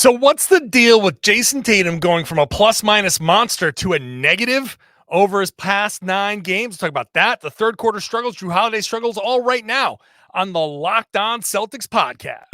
So what's the deal with Jayson Tatum going from a plus-minus monster to a negative over his past 9 games? Talk about that. The third quarter struggles, Jrue Holiday struggles, all right now on the Locked On Celtics podcast.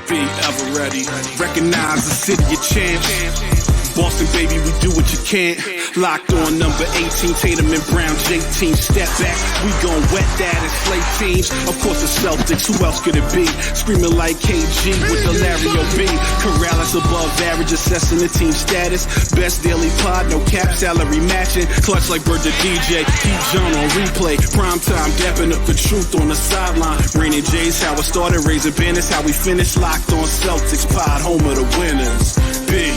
Be ever ready. Recognize the city of champs. Boston, baby, we do what you can't. Locked on number 18, Tatum and Brown, J-team, step back. We gon' wet that and slay teams. Of course the Celtics, who else could it be? Screaming like KG with the Larry O.B. Karalis above average, assessing the team status. Best daily pod, no cap, salary matching. Clutch like Bird the DJ, Heat John on replay. Prime time, dapping up the truth on the sideline. Raining J's, how it started, raising banners, how we finished. Locked on Celtics pod, home of the winners. B.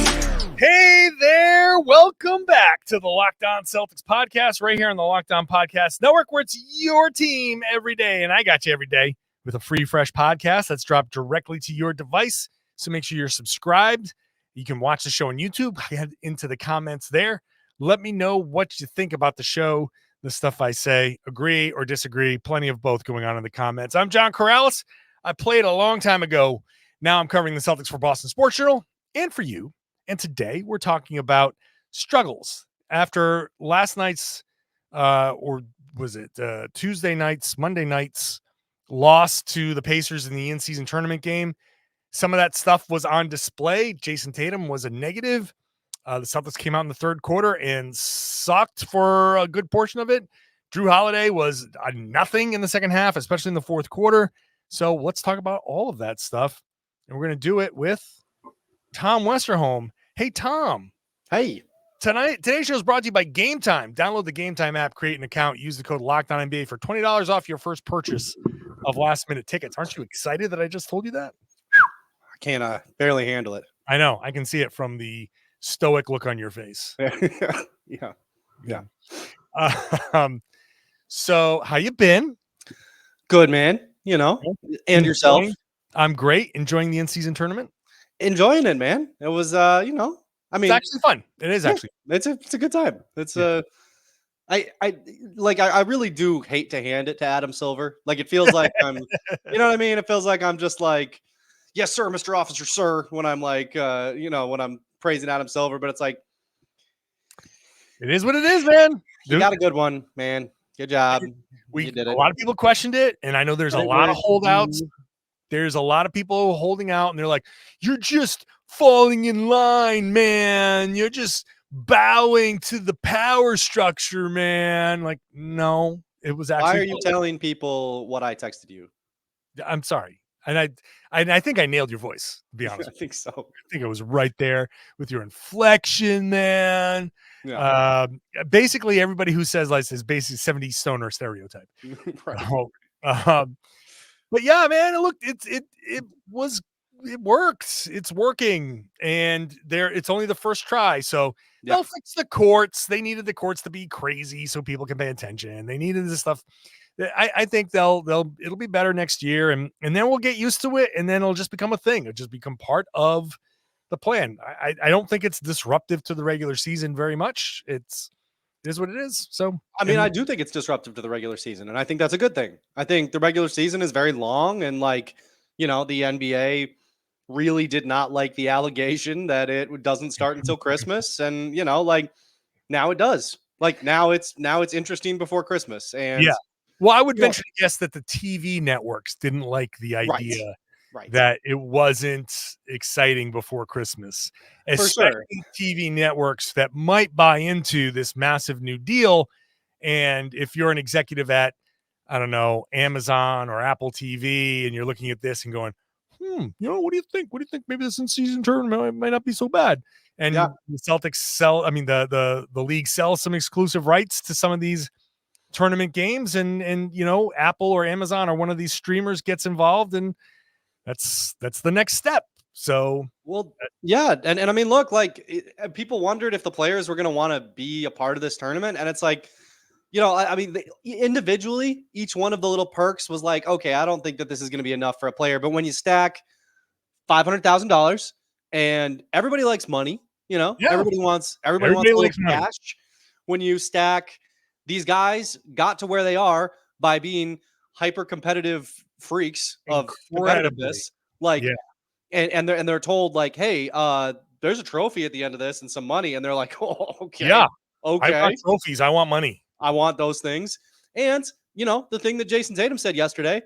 Hey there, welcome back to the Locked On Celtics podcast right here on the Locked On Podcast Network, where it's your team every day, and I got you every day with a free, fresh podcast that's dropped directly to your device, so make sure you're subscribed. You can watch the show on YouTube. Head into the comments there. Let me know what you think about the show, the stuff I say, agree or disagree. Plenty of both going on in the comments. I'm John Karalis. I played a long time ago. Now I'm covering the Celtics for Boston Sports Journal and for you. And today we're talking about struggles after last night's, or was it Tuesday night's, Monday night's loss to the Pacers in the in-season tournament game. Some of that stuff was on display. Jayson Tatum was a negative. The Celtics came out in the third quarter and sucked for a good portion of it. Jrue Holiday was a nothing in the second half, especially in the fourth quarter. So let's talk about all of that stuff. And we're going to do it with Tom Westerholm. Hey, Tom. Hey. Today's show is brought to you by Gametime. Download the Gametime app, create an account, use the code LOCKEDONNBA for $20 off your first purchase of last-minute tickets. Aren't you excited that I just told you that? I can't barely handle it. I know. I can see it from the stoic look on your face. Yeah. So how you been? Good, man. You know, and yourself? I'm great. Enjoying the in-season tournament? Enjoying it, man. It was, I mean, it's actually fun. It is actually. It's a good time. It's I really do hate to hand it to Adam Silver. Like, it feels like I'm, you know what I mean? It feels like I'm just like, yes, sir, Mr. Officer, sir, when I'm like, when I'm praising Adam Silver, but it's like, it is what it is, man. You got a good one, man. Good job. You did it. A lot of people questioned it, and I know there's a lot of holdouts. There's a lot of people holding out, and they're like, you're just falling in line, man. You're just bowing to the power structure, man. Like, no, it was actually. Why are you telling people what I texted you? I'm sorry. And I think I nailed your voice, to be honest. I think so. I think it was right there with your inflection, man. Yeah. Basically, everybody who says like is basically 70 stoner stereotype. Right. But yeah, man, it works. It's working, and it's only the first try, so they'll fix the courts. They needed the courts to be crazy so people can pay attention. They needed this stuff. I think it'll be better next year, and then we'll get used to it, and then it'll just become a thing. It'll just become part of the plan. I don't think it's disruptive to the regular season very much. It is what it is. So, I mean, I do think it's disruptive to the regular season, and I think that's a good thing. I think the regular season is very long, and the NBA really did not like the allegation that it doesn't start until Christmas, and now it does. Like now it's interesting before Christmas, and well, I would venture to guess that the TV networks didn't like the idea. Right. That it wasn't exciting before Christmas, especially TV networks that might buy into this massive new deal. And if you're an executive at, I don't know, Amazon or Apple TV, and you're looking at this and going, what do you think? What do you think? Maybe this in-season tournament might not be so bad. And the Celtics the league sells some exclusive rights to some of these tournament games, and Apple or Amazon or one of these streamers gets involved, and that's the next step. So, and I mean, look, people wondered if the players were going to want to be a part of this tournament, and it's like, I mean, individually, each one of the little perks was like, okay, I don't think that this is going to be enough for a player, but when you stack $500,000, and everybody likes money, everybody wants a little cash. When you stack, these guys got to where they are by being hyper competitive freaks of competitiveness. and they're told like, hey, there's a trophy at the end of this and some money, and they're like, oh, okay, Yeah. I okay, want trophies. I want money. I want those things. And the thing that Jayson Tatum said yesterday,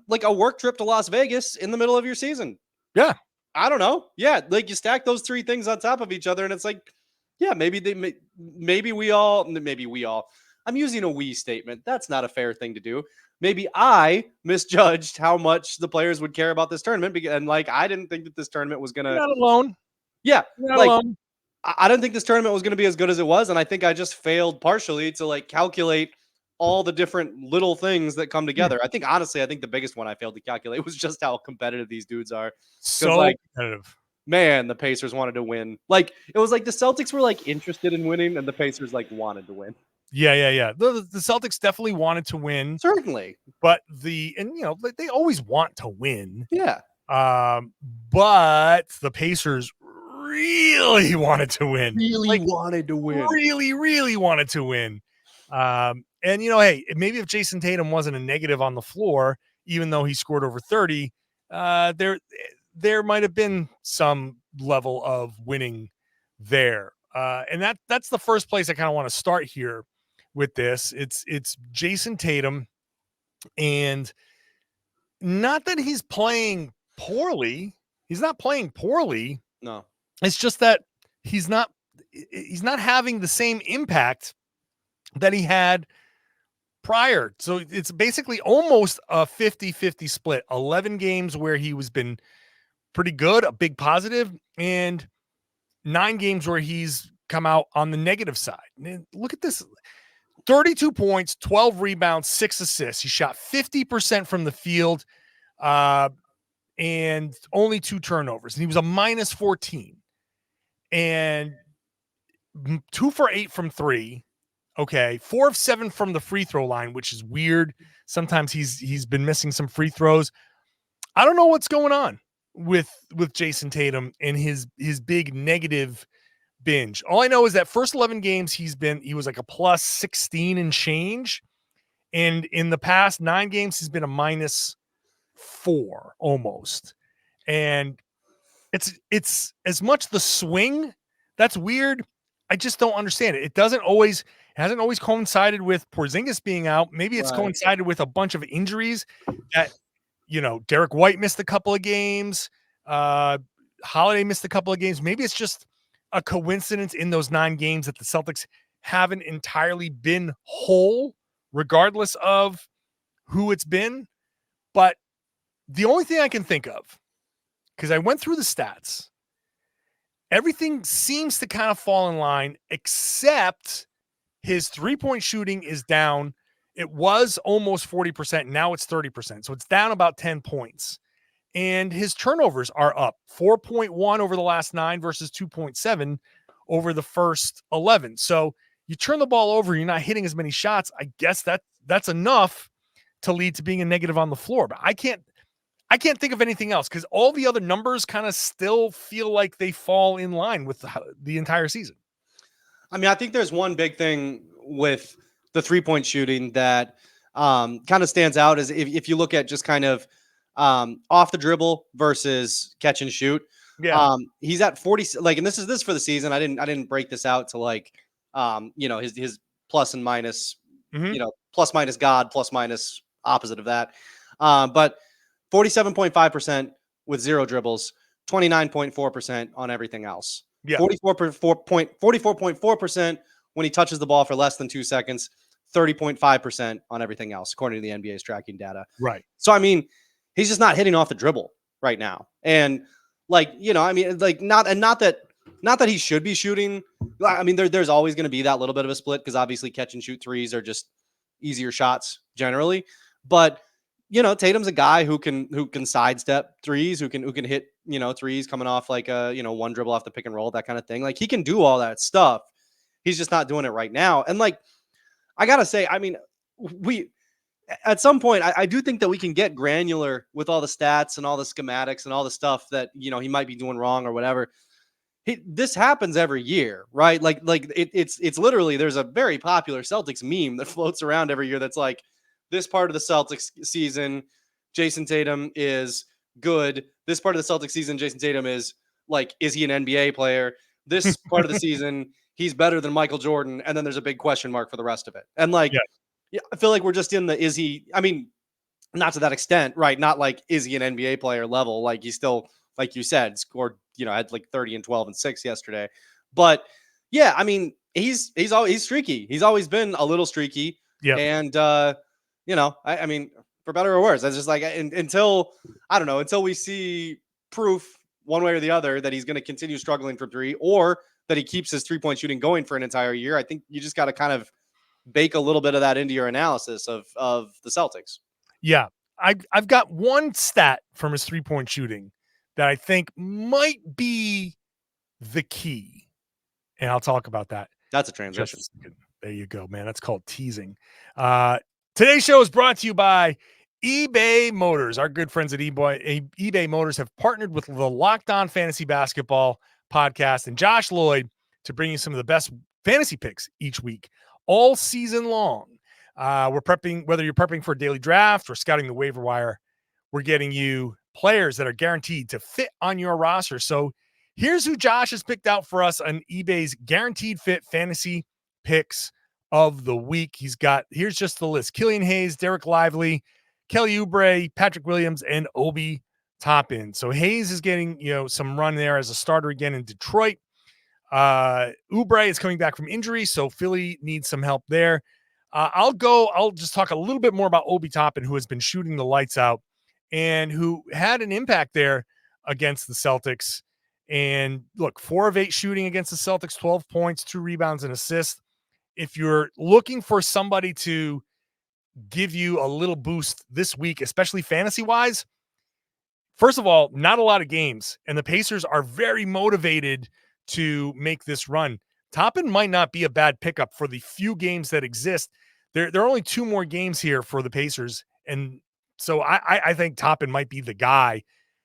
like a work trip to Las Vegas in the middle of your season. Yeah. I don't know. Yeah, like you stack those three things on top of each other, and it's like, yeah, maybe we all. I'm using a we statement. That's not a fair thing to do. Maybe I misjudged how much the players would care about this tournament, and like I didn't think that this tournament was gonna. You're not alone. Yeah, You're not like alone. I didn't think this tournament was gonna be as good as it was, and I think I just failed partially to like calculate all the different little things that come together. I think the biggest one I failed to calculate was just how competitive these dudes are. So like, competitive. Man, the Pacers wanted to win. Like it was like the Celtics were like interested in winning, and the Pacers like wanted to win. Yeah. The Celtics definitely wanted to win, Certainly, but they always want to win. yeah. But the Pacers really wanted to win. Wanted to win. Really wanted to win. And hey, maybe if Jayson Tatum wasn't a negative on the floor, even though he scored over 30, there might have been some level of winning there. And that's the first place I kind of want to start here with this. It's Jayson Tatum, and not that he's playing poorly. He's not playing poorly. No. It's just that he's not having the same impact that he had prior. So it's basically almost a 50-50 split. 11 games where he was been pretty good, a big positive, and 9 games where he's come out on the negative side. And look at this. 32 points, 12 rebounds, 6 assists. He shot 50% from the field and only 2 turnovers. And he was a minus 14. And 2 for 8 from 3. Okay, 4 of 7 from the free throw line, which is weird. Sometimes he's been missing some free throws. I don't know what's going on with Jayson Tatum and his big negative binge. All I know is that first 11 games he was like a plus 16 and change, and in the past 9 games he's been a minus 4 almost. And it's as much the swing that's weird. I just don't understand it. It hasn't always coincided with Porzingis being out. Maybe it's coincided with a bunch of injuries that, Derek White missed a couple of games. Holiday missed a couple of games. Maybe it's just a coincidence in those 9 games that the Celtics haven't entirely been whole, regardless of who it's been. But the only thing I can think of, because I went through the stats, everything seems to kind of fall in line, except his 3-point shooting is down. It was almost 40%. Now it's 30%. So it's down about 10 points. And his turnovers are up 4.1 over the last 9 versus 2.7 over the first 11. So you turn the ball over, you're not hitting as many shots. I guess that's enough to lead to being a negative on the floor. But I can't think of anything else, because all the other numbers kind of still feel like they fall in line with the entire season. I mean, I think there's one big thing with the 3-point shooting that kind of stands out is if you look at just kind of off the dribble versus catch and shoot. Yeah. He's at 40, like, and this is for the season. I didn't break this out to like, his plus and minus, plus minus God, plus minus opposite of that. But 47.5% with 0 dribbles, 29.4% on everything else. Yeah. 44.4% when he touches the ball for less than 2 seconds, 30.5% on everything else, according to the NBA's tracking data. Right. So, I mean, he's just not hitting off the dribble right now. And not that he should be shooting. I mean, there's always going to be that little bit of a split, because obviously catch and shoot threes are just easier shots generally. But, Tatum's a guy who can sidestep threes, who can hit, threes coming off like a, one dribble off the pick and roll, that kind of thing. Like, he can do all that stuff. He's just not doing it right now. And like, I got to say, I mean, at some point, I do think that we can get granular with all the stats and all the schematics and all the stuff that, he might be doing wrong or whatever. This happens every year, right? Like it's literally, there's a very popular Celtics meme that floats around every year that's like, this part of the Celtics season, Jayson Tatum is good. This part of the Celtics season, Jayson Tatum is like, is he an NBA player? This part of the season, he's better than Michael Jordan. And then there's a big question mark for the rest of it. And like, Yeah. yeah, I feel like we're just in the, is he, I mean, not to that extent, right? Not like, is he an NBA player level? Like he's still, like you said, scored, had like 30 and 12 and 6 yesterday. But yeah, I mean, he's streaky. He's always been a little streaky. Yeah. And, I mean, for better or worse, that's just like until we see proof one way or the other that he's going to continue struggling from three, or that he keeps his 3-point shooting going for an entire year. I think you just got to kind of bake a little bit of that into your analysis of the Celtics. Yeah. I've got one stat from his 3-point shooting that I think might be the key. And I'll talk about that. That's a transition. There you go, man. That's called teasing. Today's show is brought to you by eBay Motors. Our good friends at eBay Motors have partnered with the Locked On Fantasy Basketball podcast and Josh Lloyd to bring you some of the best fantasy picks each week, all season long. We're prepping, whether you're prepping for a daily draft or scouting the waiver wire, we're getting you players that are guaranteed to fit on your roster. So here's who Josh has picked out for us on eBay's Guaranteed Fit Fantasy Picks of the Week. Here's just the list: Killian Hayes, Derek Lively, Kelly Oubre, Patrick Williams, and Obi Toppin. So Hayes is getting, some run there as a starter again in Detroit. Oubre is coming back from injury, so Philly needs some help there. I'll just talk a little bit more about Obi Toppin, who has been shooting the lights out and who had an impact there against the Celtics. And look, 4 of 8 shooting against the Celtics, 12 points, 2 rebounds, and assists. If you're looking for somebody to give you a little boost this week, especially fantasy-wise, first of all, not a lot of games, and the Pacers are very motivated to make this run. Toppin might not be a bad pickup for the few games that exist. There are only 2 more games here for the Pacers, and so I think Toppin might be the guy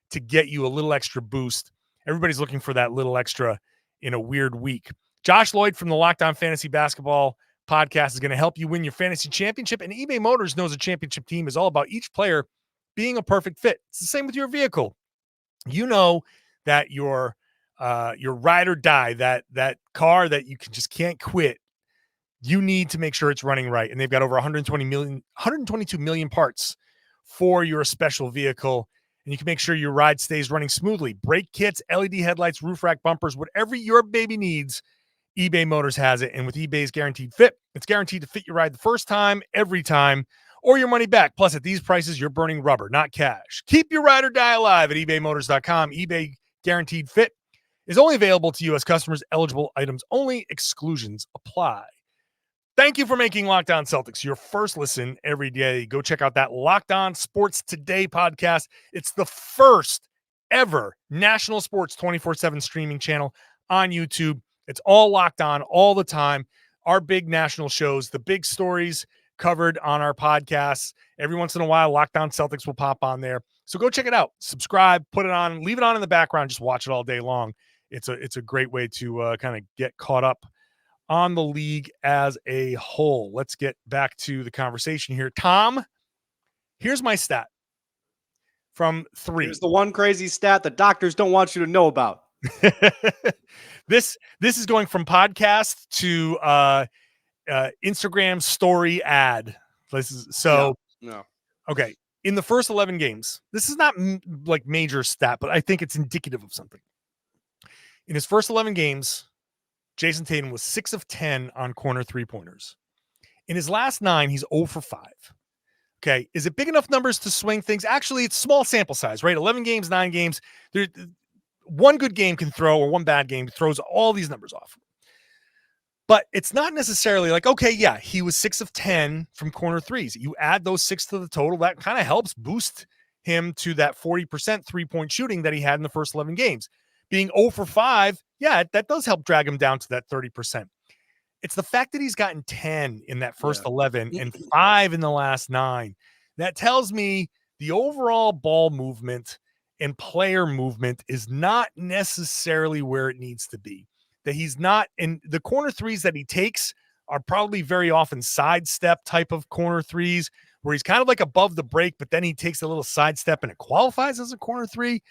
to get you a little extra boost. Everybody's looking for that little extra in a weird week. Josh Lloyd from the Locked On Fantasy Basketball podcast is going to help you win your fantasy championship. And eBay Motors knows a championship team is all about each player being a perfect fit. It's the same with your vehicle. You know that your ride or die, that car that you can't quit, you need to make sure it's running right. And they've got over 122 million parts for your special vehicle. And you can make sure your ride stays running smoothly. Brake kits, LED headlights, roof rack bumpers, whatever your baby needs, eBay Motors has it. And with eBay's Guaranteed Fit, it's guaranteed to fit your ride the first time, every time, or your money back. Plus, at these prices, you're burning rubber, not cash. Keep your ride or die alive at ebaymotors.com. eBay Guaranteed Fit is only available to U.S. customers. Eligible items only. Exclusions apply. Thank you for making Locked On Celtics your first listen every day. Go check out that Locked On Sports Today podcast. It's the first ever national sports 24/7 streaming channel on YouTube. It's all Locked On all the time. Our big national shows, the big stories covered on our podcasts. Every once in a while, Locked On Celtics will pop on there. So go check it out. Subscribe, put it on, leave it on in the background. Just watch it all day long. It's a great way to kind of get caught up on the league as a whole. Let's get back to the conversation here. Tom, here's my stat from 3. Here's the one crazy stat that doctors don't want you to know about. This is going from podcast to Instagram story ad. No. Okay. In the first 11 games, this is not like major stat, but I think it's indicative of something. In his first 11 games, Jayson Tatum was 6 of 10 on corner 3-pointers. In his last 9, he's 0 for 5. Okay. Is it big enough numbers to swing things? Actually, it's small sample size, right? 11 games, 9 games. One good game can throw, or one bad game throws all these numbers off. But it's not necessarily like, okay, yeah, he was 6 of 10 from corner threes. You add those 6 to the total, that kind of helps boost him to that 40% 3-point shooting that he had in the first 11 games. Being 0 for 5, yeah, that does help drag him down to that 30%. It's the fact that he's gotten 10 in that first 11 and 5 in the last 9. That tells me the overall ball movement and player movement is not necessarily where it needs to be. That he's not, and the corner threes that he takes are probably very often sidestep type of corner threes where he's kind of like above the break, but then he takes a little sidestep and it qualifies as a corner three.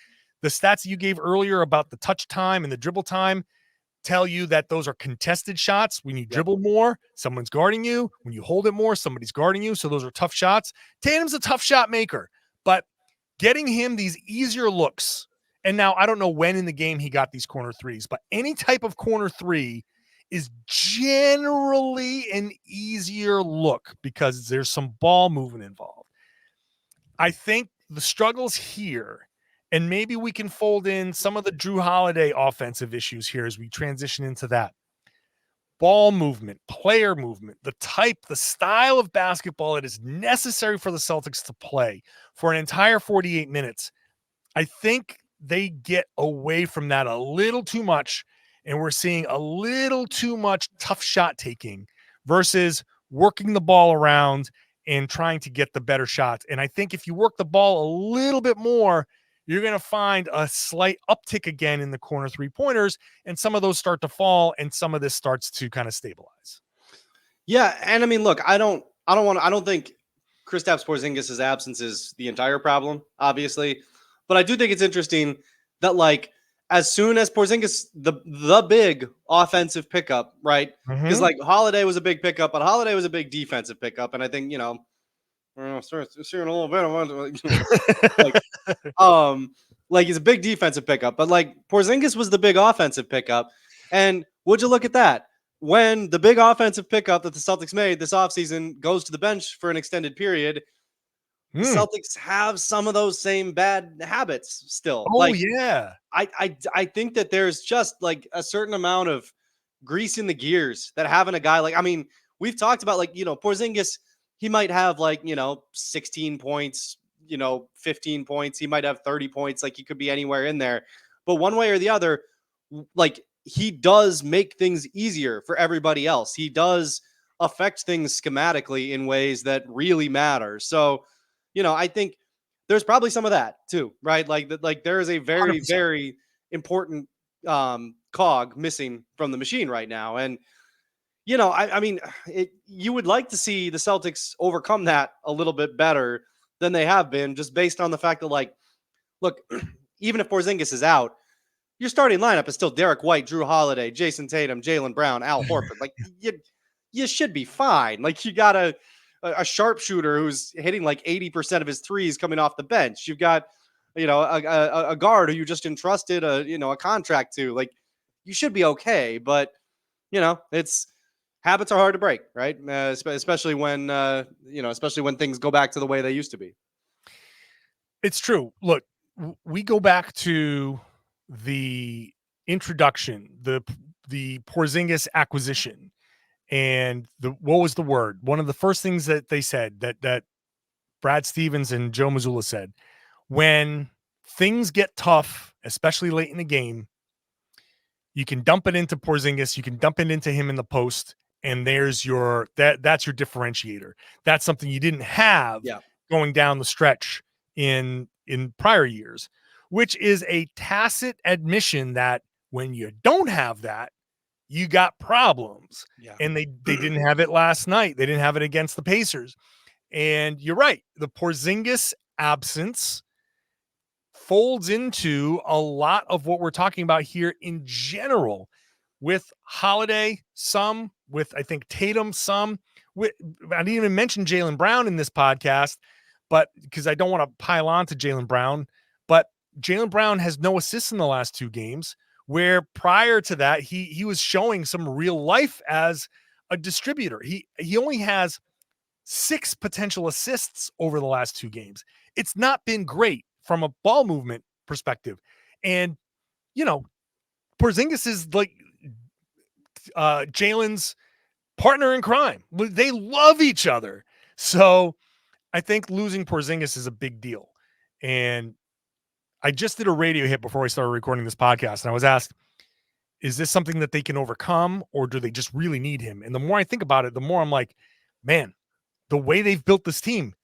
The stats that you gave earlier about the touch time and the dribble time tell you that those are contested shots. When you dribble more, someone's guarding you. When you hold it more, somebody's guarding you. So those are tough shots. Tatum's a tough shot maker, but getting him these easier looks. And now I don't know when in the game he got these corner threes, but any type of corner three is generally an easier look because there's some ball movement involved. I think the struggles here, and maybe we can fold in some of the Jrue Holiday offensive issues here as we transition into that. Ball movement, player movement, the type, the style of basketball that is necessary for the Celtics to play for an entire 48 minutes. I think they get away from that a little too much, and we're seeing a little too much tough shot taking versus working the ball around and trying to get the better shots. And I think if you work the ball a little bit more, you're going to find a slight uptick again in the corner three-pointers, and some of those start to fall, and some of this starts to kind of stabilize. Yeah, and I mean, look, I don't think Kristaps Porzingis' absence is the entire problem, obviously, but I do think it's interesting that, like, as soon as Porzingis, the big offensive pickup, right? Because like Holiday was a big pickup, but Holiday was a big defensive pickup, and I think seeing a little bit of like he's a big defensive pickup, but like Porzingis was the big offensive pickup. And would you look at that? When the big offensive pickup that the Celtics made this offseason goes to the bench for an extended period, the Celtics have some of those same bad habits still. Oh, like, yeah. I think that there's just like a certain amount of grease in the gears that having a guy like, I mean, we've talked about like, Porzingis, he might have like, 16 points, 15 points. He might have 30 points. Like he could be anywhere in there, but one way or the other, like he does make things easier for everybody else. He does affect things schematically in ways that really matter. So, I think there's probably some of that too, right? Like there is a very, 100%. Very important cog missing from the machine right now. And, I mean, you would like to see the Celtics overcome that a little bit better than they have been, just based on the fact that, like, look, even if Porzingis is out, your starting lineup is still Derek White, Jrue Holiday, Jayson Tatum, Jaylen Brown, Al Horford. Like, you should be fine. Like, you got a sharpshooter who's hitting like 80% of his threes coming off the bench. You've got, a guard who you just entrusted a contract to. Like, you should be okay. But, it's habits are hard to break, right? Especially when things go back to the way they used to be. It's true. Look, we go back to the introduction, the Porzingis acquisition, and what was the word? One of the first things that they said that Brad Stevens and Joe Mazzulla said, when things get tough, especially late in the game, you can dump it into Porzingis, you can dump it into him in the post, and there's that's your differentiator. That's something you didn't have going down the stretch in prior years, which is a tacit admission that when you don't have that, you got problems. Yeah. And they didn't have it last night. They didn't have it against the Pacers. And you're right. The Porzingis absence folds into a lot of what we're talking about here in general, with Holiday, some, with I think Tatum, some. I didn't even mention Jaylen Brown in this podcast, but because I don't want to pile on to Jaylen Brown, but Jaylen Brown has no assists in the last two games, where prior to that, he was showing some real life as a distributor. He only has 6 potential assists over the last 2 games. It's not been great from a ball movement perspective. And, Porzingis is like Jaylen's partner in crime. They love each other. So I think losing Porzingis is a big deal. And I just did a radio hit before I started recording this podcast, and I was asked, is this something that they can overcome, or do they just really need him? And the more I think about it, the more I'm like, man, the way they've built this team,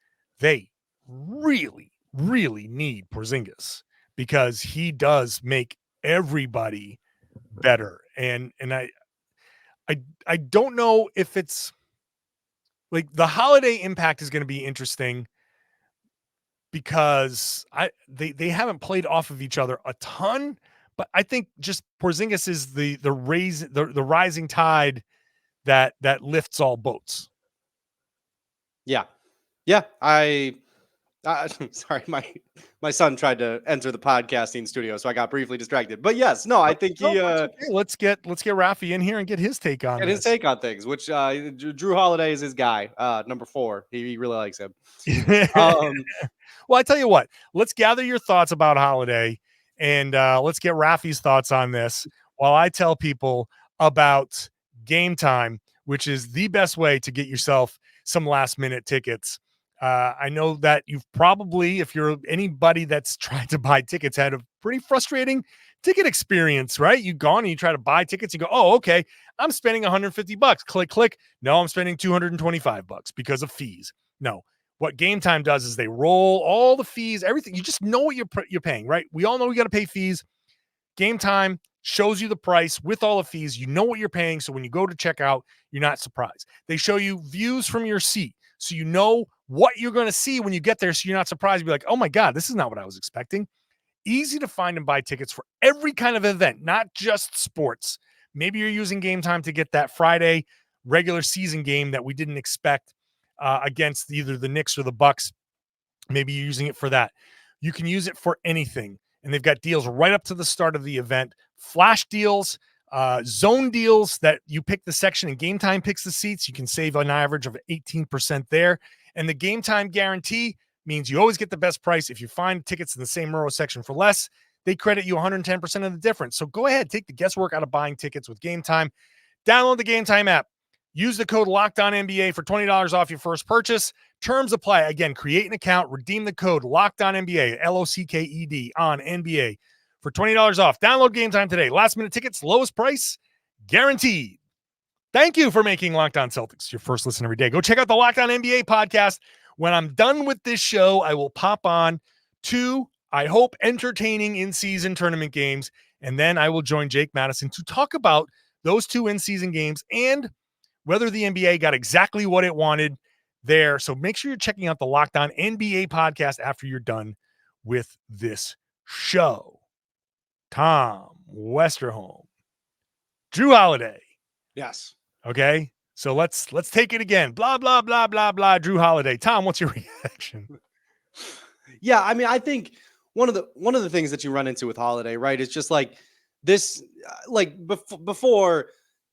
they really, really need Porzingis, because he does make everybody better. And I don't know if it's like the Holiday impact is going to be interesting because they haven't played off of each other a ton, but I think just Porzingis is the rising tide that lifts all boats. Yeah. Sorry, my son tried to enter the podcasting studio, so I got briefly distracted. But yes, no, I think he okay. Let's get Rafi in here and get his take on his take on things. Which Jrue Holiday is his guy, number 4. He really likes him. Well, I tell you what, let's gather your thoughts about Holiday, and let's get Rafi's thoughts on this while I tell people about Gametime, which is the best way to get yourself some last minute tickets. I know that you've probably, if you're anybody that's trying to buy tickets, had a pretty frustrating ticket experience, right? You've gone and you try to buy tickets, you go, oh, okay, I'm spending $150. Click. No, I'm spending $225 because of fees. No. What Gametime does is they roll all the fees, everything. You just know what you're paying, right? We all know we got to pay fees. Gametime shows you the price with all the fees. You know what you're paying. So when you go to check out, you're not surprised. They show you views from your seat. So you know what you're going to see when you get there. So you're not surprised. You'll be like, oh my God, this is not what I was expecting. Easy to find and buy tickets for every kind of event, not just sports. Maybe you're using Gametime to get that Friday regular season game that we didn't expect against either the Knicks or the Bucks. Maybe you're using it for that. You can use it for anything. And they've got deals right up to the start of the event. Flash deals, zone deals that you pick the section and Gametime picks the seats. You can save an average of 18% there. And the Gametime guarantee means you always get the best price. If you find tickets in the same row section for less, they credit you 110% of the difference. So go ahead, take the guesswork out of buying tickets with Gametime. Download the Gametime app. Use the code LOCKEDONNBA for $20 off your first purchase. Terms apply. Again, create an account, redeem the code LOCKEDONNBA, LOCKED on NBA for $20 off. Download Gametime today. Last minute tickets, lowest price, guaranteed. Thank you for making Locked On Celtics your first listen every day. Go check out the Locked On NBA podcast. When I'm done with this show, I will pop on 2, I hope, entertaining in-season tournament games, and then I will join Jake Madison to talk about those 2 in-season games and whether the NBA got exactly what it wanted there. So make sure you're checking out the Locked On NBA podcast after you're done with this show. Tom Westerholm, Jrue Holiday. Yes. Okay. So let's take it again. Blah, blah, blah, blah, blah. Jrue Holiday. Tom, what's your reaction? Yeah. I mean, I think one of the things that you run into with Holiday, right, is just like this, like before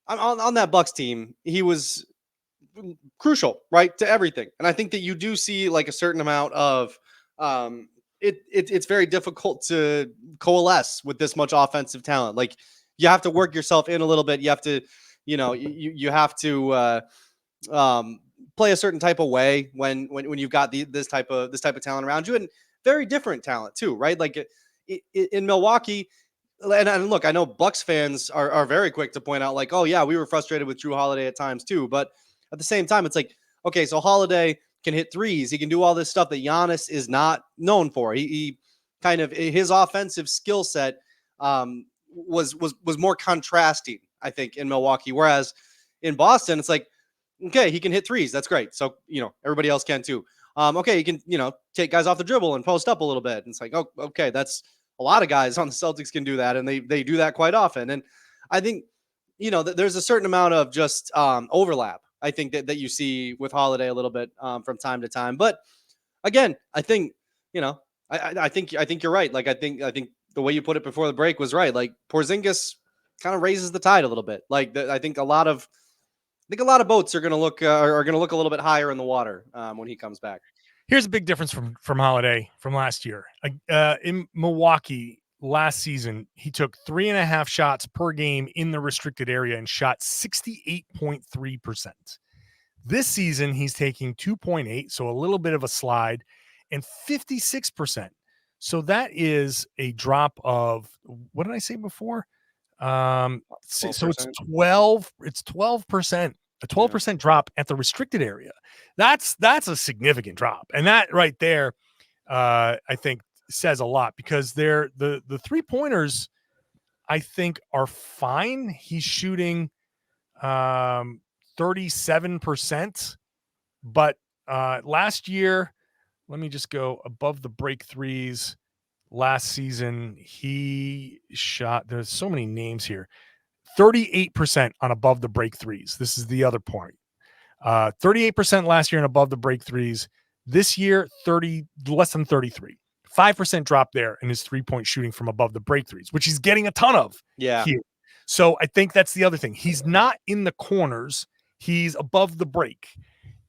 on that Bucks team, he was crucial, right, to everything. And I think that you do see like a certain amount of it's very difficult to coalesce with this much offensive talent. Like you have to work yourself in a little bit. You have to, you have to play a certain type of way when you've got this type of talent around you, and very different talent too, right? Like in Milwaukee. And look, I know Bucks fans are very quick to point out like, oh yeah, we were frustrated with Jrue Holiday at times too. But at the same time, it's like, okay, so Holiday can hit threes. He can do all this stuff that Giannis is not known for. He kind of, his offensive skill set was more contrasting, I think, in Milwaukee. Whereas in Boston, it's like, okay, he can hit threes. That's great. So, everybody else can too. Okay, he can, take guys off the dribble and post up a little bit. And it's like, oh, okay, that's a lot of guys on the Celtics can do that. And they do that quite often. And I think, there's a certain amount of just overlap, I think, that you see with Holiday a little bit from time to time. But again, I think, I think you're right. Like, I think the way you put it before the break was right. Like Porzingis kind of raises the tide a little bit. Like I think a lot of boats are going to look a little bit higher in the water when he comes back. Here's a big difference from Holiday from last year. In Milwaukee last season, he took 3.5 shots per game in the restricted area and shot 68.3%. This season, he's taking 2.8, so a little bit of a slide, and 56%. So that is a drop of, what did I say before? So it's 12. It's 12%. A 12% drop at the restricted area. That's a significant drop. And that right there, I think says a lot, because the 3-pointers, I think, are fine. He's shooting 37%. But last year, let me just go above the break threes. Last season, he shot, there's so many names here, 38% on above the break threes. This is the other point. 38% last year and above the break threes. This year, less than 33. 5% drop there in his 3-point shooting from above the break threes, which he's getting a ton of here. So I think that's the other thing. He's not in the corners. He's above the break.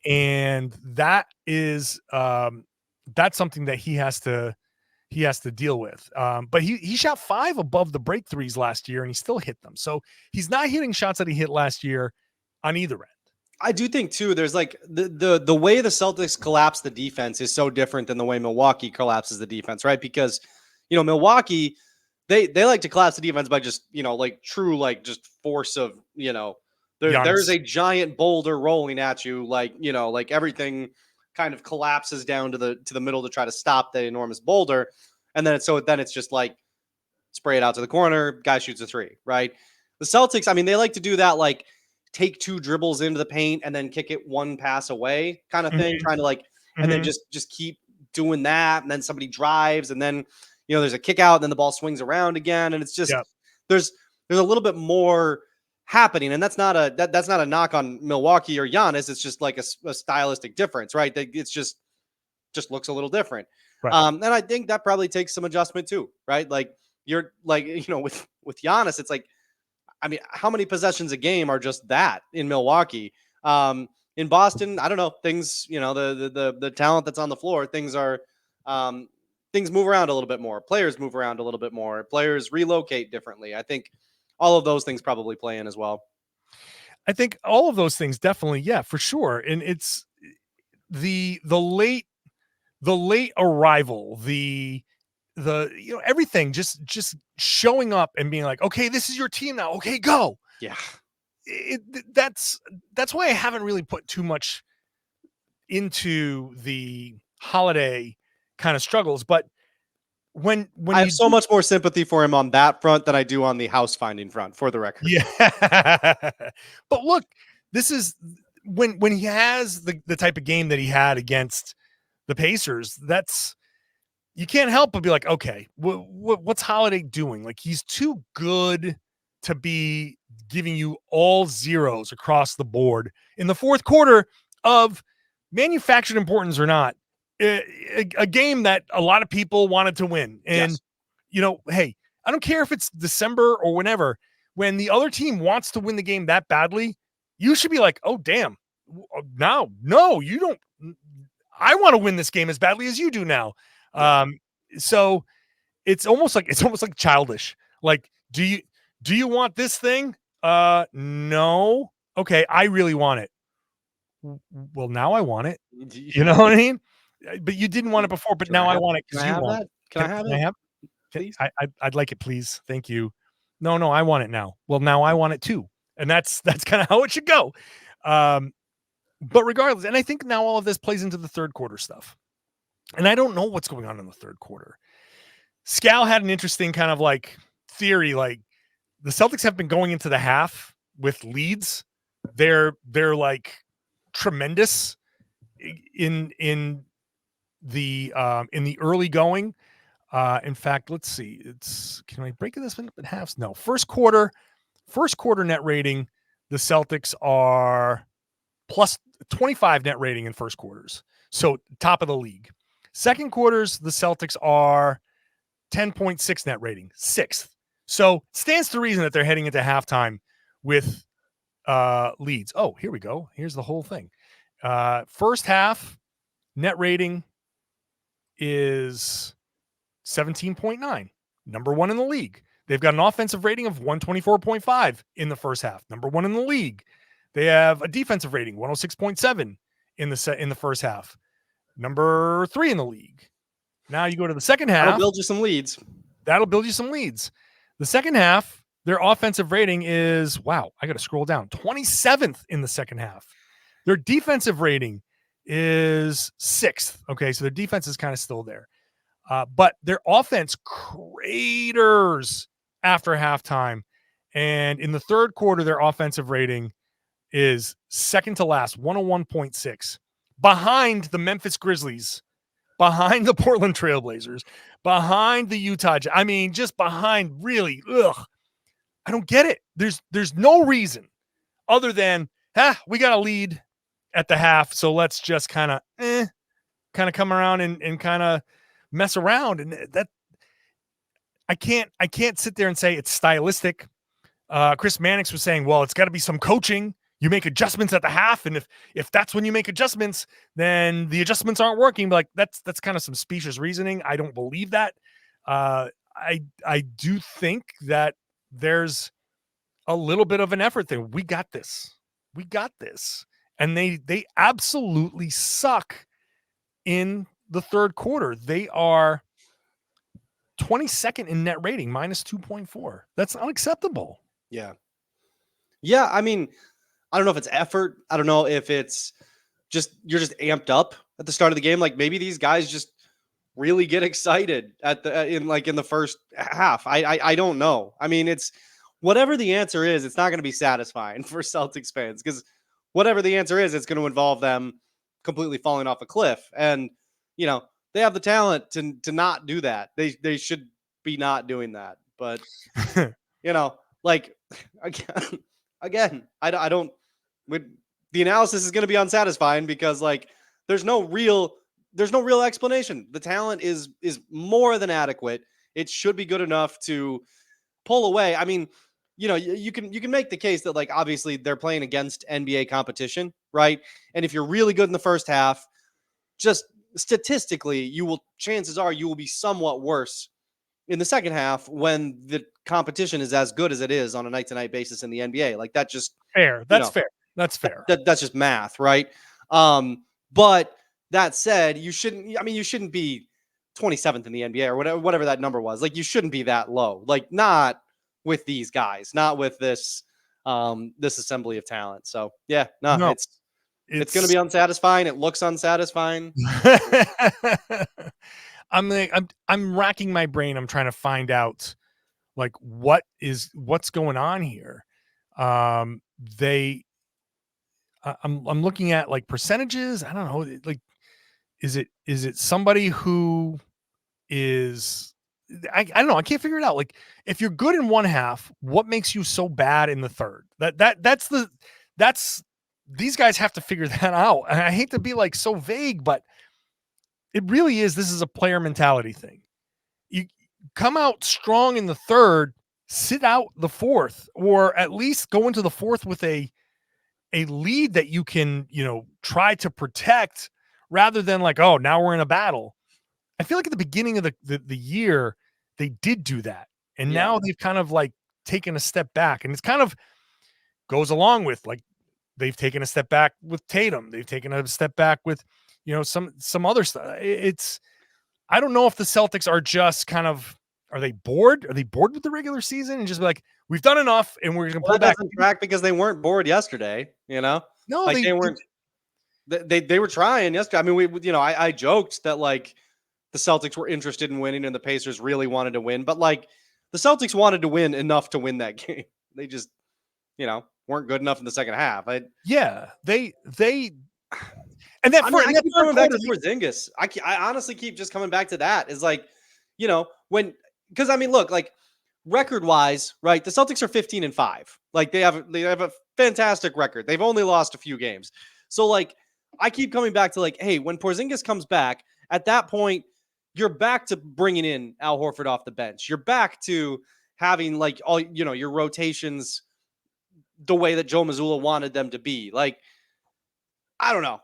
And that is that's something that he has to deal with. But he shot 5 above the break threes last year and he still hit them. So he's not hitting shots that he hit last year on either end. I do think too, there's like the way the Celtics collapse the defense is so different than the way Milwaukee collapses the defense, right? Because, Milwaukee, they like to collapse the defense by just, like true, like just force of, there's a giant boulder rolling at you. Like, like everything kind of collapses down to the middle to try to stop the enormous boulder. And then it's just like spray it out to the corner, guy shoots a 3, right? The Celtics, I mean, they like to do that, like take 2 dribbles into the paint and then kick it 1 pass away kind of thing, trying to like, and then just keep doing that. And then somebody drives and then, there's a kick out and then the ball swings around again. And it's just, there's a little bit more happening. And that's not a knock on Milwaukee or Giannis. It's just like a stylistic difference, right? It's just looks a little different. Right. And I think that probably takes some adjustment too, right? Like you're like, with Giannis, it's like, I mean, how many possessions a game are just that in Milwaukee? In Boston, I don't know, things, the talent that's on the floor, things move around a little bit more. Players move around a little bit more. Players relocate differently. I think all of those things probably play in as well. I think all of those things definitely, yeah, for sure. And it's the late arrival, everything just showing up and being like, okay, this is your team now. Okay, go. Yeah. That's why I haven't really put too much into the Holiday kind of struggles. But when I have so much more sympathy for him on that front than I do on the house finding front, for the record. Yeah. But look, this is when he has the type of game that he had against the Pacers, you can't help but be like, okay, what's Holiday doing? Like, he's too good to be giving you all zeros across the board in the fourth quarter of, manufactured importance or not, a game that a lot of people wanted to win. And, hey, I don't care if it's December or whenever, when the other team wants to win the game that badly, you should be like, oh, damn, no, you don't. I want to win this game as badly as you do now. So it's almost like childish. Like, do you want this thing? No. Okay. I really want it. Well, now I want it. You know what I mean? But you didn't want it before, but now I want it. Can I have that? Can I have it? Please? I'd like it, please. Thank you. No, I want it now. Well, now I want it too. And that's kind of how it should go. But regardless, and I think now all of this plays into the third quarter stuff. And I don't know what's going on in the third quarter. Scal had an interesting kind of like theory, like the Celtics have been going into the half with leads. They're like tremendous in the early going. In fact, let's see. Can I break this up in halves? No. First quarter net rating, the Celtics are plus 25 net rating in first quarters. So top of the league. Second quarters, the Celtics are 10.6 net rating, 6th. So stands to reason that they're heading into halftime with leads. Oh, here we go. Here's the whole thing. First half net rating is 17.9, number 1 in the league. They've got an offensive rating of 124.5 in the first half, number 1 in the league. They have a defensive rating, 106.7 in the first half, number 3 in the league. Now you go to the second half. That'll build you some leads. The second half, their offensive rating is, wow, I got to scroll down, 27th in the second half. Their defensive rating is 6th. Okay, so their defense is kind of still there. But their offense craters after halftime. And in the third quarter, their offensive rating is second to last, 101.6. behind the Memphis Grizzlies, behind the Portland Trailblazers, behind the Utah. I mean, just behind, really. I don't get it. There's no reason other than, we got a lead at the half, so let's just kind of come around and kind of mess around. And that I can't sit there and say it's stylistic. Chris Mannix was saying, well, it's got to be some coaching. You make adjustments at the half, and if that's when you make adjustments, then the adjustments aren't working. Like that's kind of some specious reasoning. I don't believe that. I do think that there's a little bit of an effort there. We got this. And they absolutely suck in the third quarter. They are 22nd in net rating, minus 2.4. That's unacceptable. Yeah. I mean, I don't know if it's effort. I don't know if it's you're just amped up at the start of the game. Like maybe these guys just really get excited in the first half. I don't know. I mean, it's whatever the answer is, it's not going to be satisfying for Celtics fans, because whatever the answer is, it's going to involve them completely falling off a cliff. And, they have the talent to not do that. They should be not doing that. But, again, I don't, the analysis is going to be unsatisfying because there's no real explanation. The talent is more than adequate. It should be good enough to pull away. I mean, you can make the case that obviously they're playing against NBA competition, right? And if you're really good in the first half, just statistically, chances are you will be somewhat worse in the second half when the competition is as good as it is on a night-to-night basis in the NBA. That just fair. That's fair. That's fair. That's just math, right? But that said, you shouldn't be 27th in the NBA or whatever that number was. You shouldn't be that low. Not with these guys, not with this assembly of talent. So yeah, no. It's going to be unsatisfying. It looks unsatisfying. I'm racking my brain. I'm trying to find out what's going on here. I'm looking at percentages. I don't know. Is it somebody who is, I don't know. I can't figure it out. If you're good in one half, what makes you so bad in the third? That's these guys have to figure that out. And I hate to be so vague, but it really is. This is a player mentality thing. You come out strong in the third, sit out the fourth, or at least go into the fourth with a lead that you can, try to protect rather than now we're in a battle. I feel at the beginning of the year, they did do that. And now they've kind of taken a step back, and it's kind of goes along with they've taken a step back with Tatum. They've taken a step back with, some other stuff. I don't know if the Celtics are just are they bored? Are they bored with the regular season and just be we've done enough and we're going to pull back? Track because they weren't bored yesterday, No, they weren't. They were trying yesterday. I mean, I joked that the Celtics were interested in winning and the Pacers really wanted to win, but the Celtics wanted to win enough to win that game. They just, weren't good enough in the second half. They and that I keep coming back to Porzingis. I honestly keep just coming back to that. Is because look, record wise, right? The Celtics are 15-5. They have a fantastic record. They've only lost a few games. So I keep coming back to hey, when Porzingis comes back, at that point, you're back to bringing in Al Horford off the bench. You're back to having all your rotations the way that Joe Mazzulla wanted them to be. I don't know.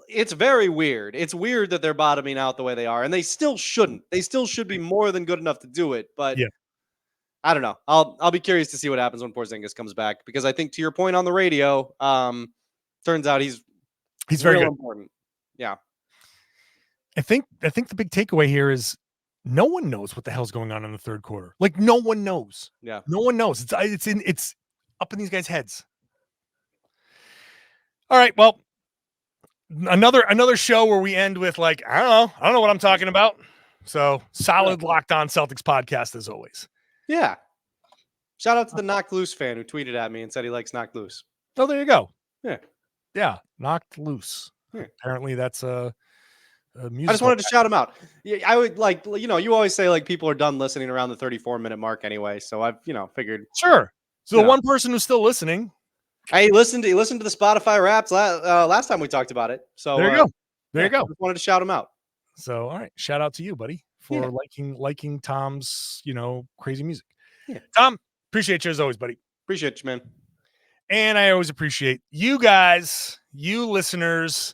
It's very weird. It's weird that they're bottoming out the way they are, and they still shouldn't. They still should be more than good enough to do it. But I don't know. I'll be curious to see what happens when Porzingis comes back, because I think to your point on the radio, turns out he's very good. Important. Yeah. I think the big takeaway here is no one knows what the hell's going on in the third quarter. No one knows. Yeah. No one knows. It's up in these guys' heads. All right. Well, another show where we end with I don't know what I'm talking about. So solid Locked On Celtics podcast as always. Yeah. Shout out to the Knocked Loose fan who tweeted at me and said he likes Knocked Loose. Oh, there you go. Yeah. Yeah. Knocked Loose. Apparently that's a musical. I just wanted to shout him out. Yeah, I would like, you always say like people are done listening around the 34-minute mark anyway. So I've, figured. Sure. So the one person who's still listening. Hey, listen to the Spotify Wraps last time we talked about it. So there you go. There you go. Just wanted to shout him out. So, all right. Shout out to you, buddy, for liking Tom's, crazy music. Yeah. Tom, appreciate you as always, buddy. Appreciate you, man. And I always appreciate you guys, you listeners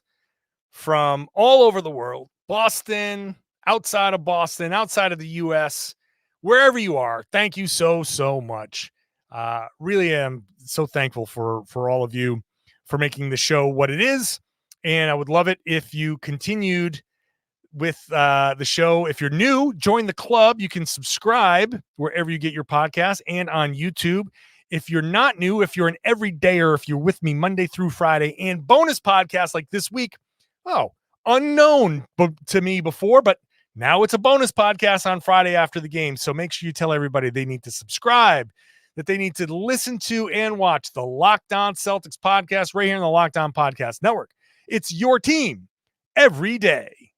from all over the world, Boston, outside of Boston, outside of the U.S., wherever you are. Thank you so, so much. Really am so thankful for all of you for making the show what it is. And I would love it if you continued with the show. If you're new, join the club. You can subscribe wherever you get your podcast and on YouTube. If you're not new, if you're an everydayer, if you're with me Monday through Friday and bonus podcasts like this week, unknown to me before, but now it's a bonus podcast on Friday after the game. So make sure you tell everybody they need to subscribe, that they need to listen to and watch the Locked On Celtics podcast right here in the Locked On Podcast Network. It's your team every day.